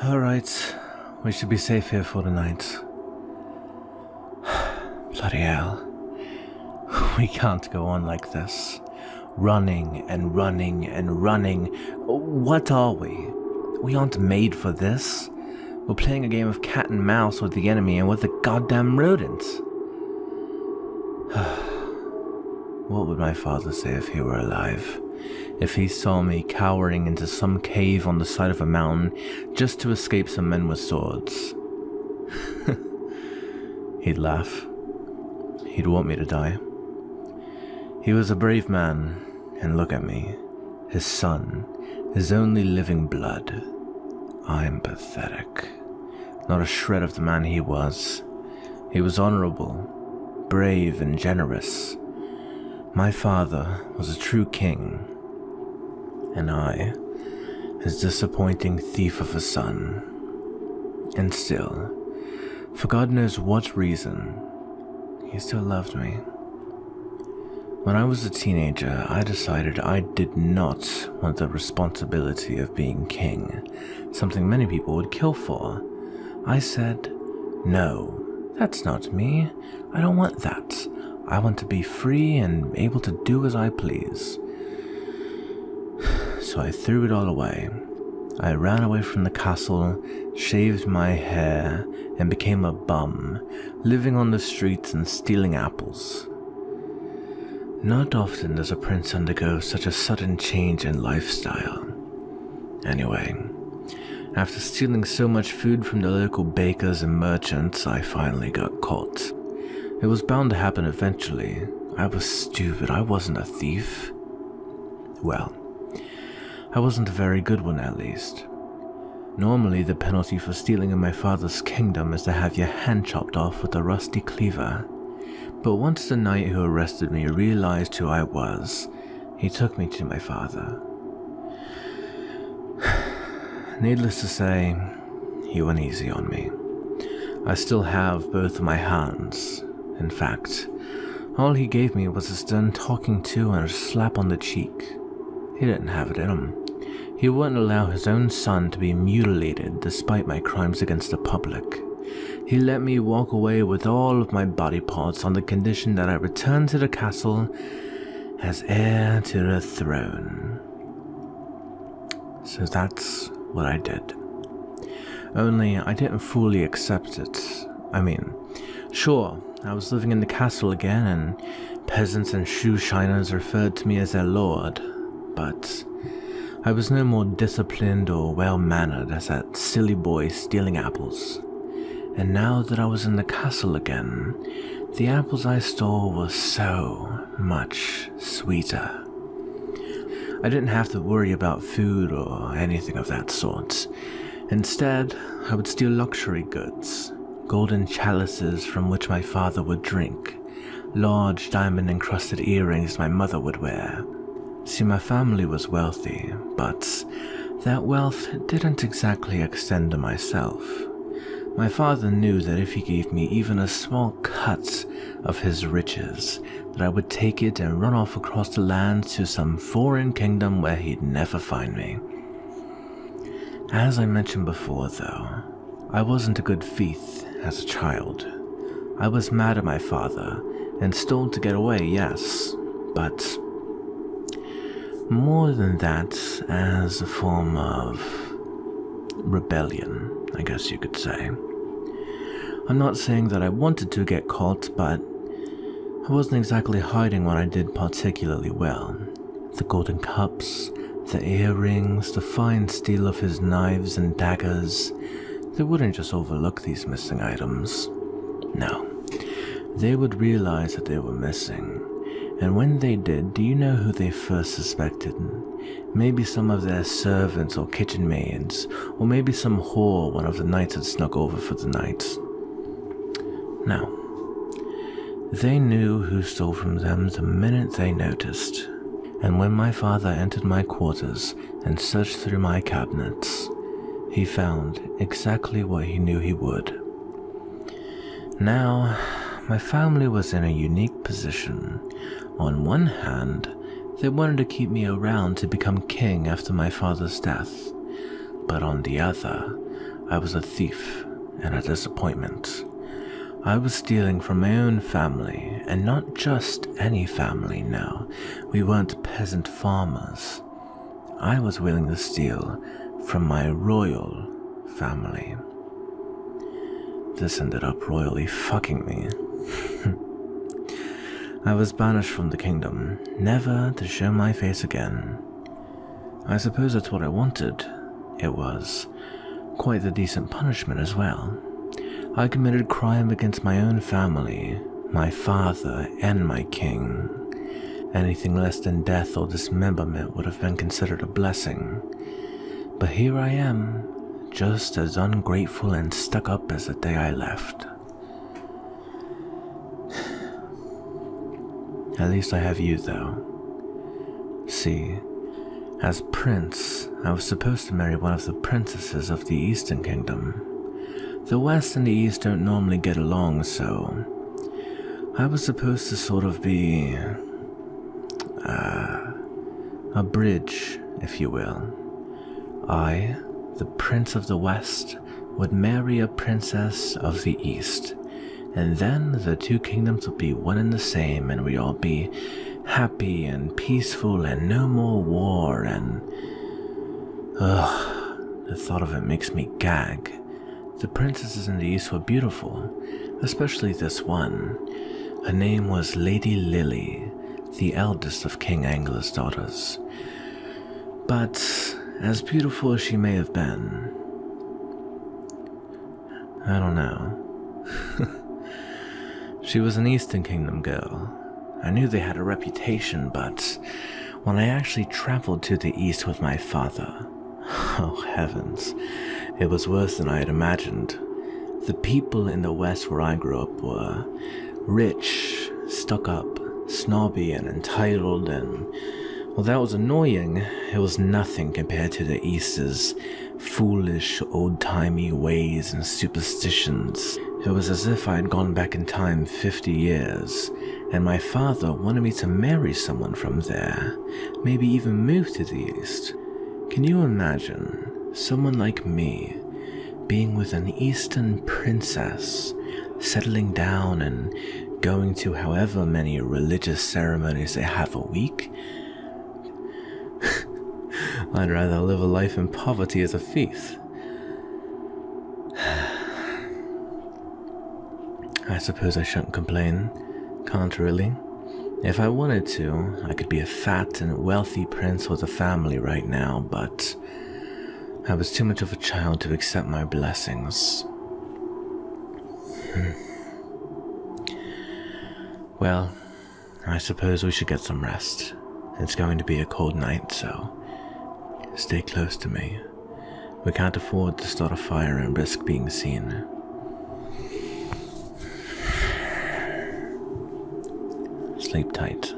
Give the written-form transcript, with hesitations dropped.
Alright, we should be safe here for the night. Bloody hell. We can't go on like this. Running and running and running. What are we? We aren't made for this. We're playing a game of cat and mouse with the enemy and with the goddamn rodents. What would my father say if he were alive? If he saw me cowering into some cave on the side of a mountain just to escape some men with swords? He'd laugh. He'd want me to die. He was a brave man, and look at me. His son, his only living blood. I'm pathetic. Not a shred of the man he was. He was honorable, brave, and generous. My father was a true king, and I, his disappointing thief of a son. And still, for God knows what reason, he still loved me. When I was a teenager, I decided I did not want the responsibility of being king, something many people would kill for. I said, no, that's not me. I don't want that. I want to be free and able to do as I please. So I threw it all away. I ran away from the castle, shaved my hair, and became a bum, living on the streets and stealing apples. Not often does a prince undergo such a sudden change in lifestyle. Anyway, after stealing so much food from the local bakers and merchants, I finally got caught. It was bound to happen eventually. I was stupid. I wasn't a thief. Well, I wasn't a very good one at least. Normally, the penalty for stealing in my father's kingdom is to have your hand chopped off with a rusty cleaver. But once the knight who arrested me realized who I was, he took me to my father. Needless to say, he went easy on me. I still have both of my hands. In fact, all he gave me was a stern talking to and a slap on the cheek. He didn't have it in him. He wouldn't allow his own son to be mutilated despite my crimes against the public. He let me walk away with all of my body parts on the condition that I return to the castle as heir to the throne. So that's what I did. Only I didn't fully accept it. I mean, sure, I was living in the castle again and peasants and shoe shiners referred to me as their lord, but I was no more disciplined or well-mannered as that silly boy stealing apples. And now that I was in the castle again, the apples I stole were so much sweeter. I didn't have to worry about food or anything of that sort. Instead, I would steal luxury goods, golden chalices from which my father would drink, large diamond-encrusted earrings my mother would wear. See, my family was wealthy, but that wealth didn't exactly extend to myself. My father knew that if he gave me even a small cut of his riches, that I would take it and run off across the land to some foreign kingdom where he'd never find me. As I mentioned before, though, I wasn't a good thief as a child. I was mad at my father and stole to get away, yes, but more than that, as a form of rebellion, I guess you could say. I'm not saying that I wanted to get caught, but I wasn't exactly hiding what I did particularly well. The golden cups, the earrings, the fine steel of his knives and daggers. They wouldn't just overlook these missing items. No, they would realize that they were missing. And when they did, do you know who they first suspected? Maybe some of their servants or kitchen maids, or maybe some whore one of the knights had snuck over for the night. No. They knew who stole from them the minute they noticed. And when my father entered my quarters and searched through my cabinets, he found exactly what he knew he would. Now, my family was in a unique position. On one hand, they wanted to keep me around to become king after my father's death. but on the other, I was a thief and a disappointment. I was stealing from my own family, and not just any family, no. We weren't peasant farmers. I was willing to steal from my royal family. This ended up royally fucking me. I was banished from the kingdom, never to show my face again. I suppose that's what I wanted. It was quite the decent punishment as well. I committed crime against my own family, my father, and my king. Anything less than death or dismemberment would have been considered a blessing. But here I am, just as ungrateful and stuck up as the day I left. At least I have you, though. See, as prince, I was supposed to marry one of the princesses of the Eastern Kingdom. The West and the East don't normally get along, so I was supposed to sort of be a bridge, if you will. I, the Prince of the West, would marry a princess of the East, and then the two kingdoms would be one and the same, and we'd all be happy and peaceful and no more war, and the thought of it makes me gag. The princesses in the East were beautiful, especially this one. Her name was Lady Lily, the eldest of King Angler's daughters. But as beautiful as she may have been, I don't know. She was an Eastern Kingdom girl. I knew they had a reputation, but when I actually traveled to the East with my father, oh heavens, it was worse than I had imagined. The people in the West where I grew up were rich, stuck up, snobby and entitled, and while that was annoying, it was nothing compared to the East's foolish, old-timey ways and superstitions. It was as if I had gone back in time 50 years, and my father wanted me to marry someone from there, maybe even move to the East. Can you imagine someone like me being with an Eastern princess, settling down and going to however many religious ceremonies they have a week? I'd rather live a life in poverty as a thief. I suppose I shouldn't complain. Can't really. If I wanted to, I could be a fat and wealthy prince with a family right now, but I was too much of a child to accept my blessings. Well, I suppose we should get some rest. It's going to be a cold night, so stay close to me. We can't afford to start a fire and risk being seen. Sleep tight.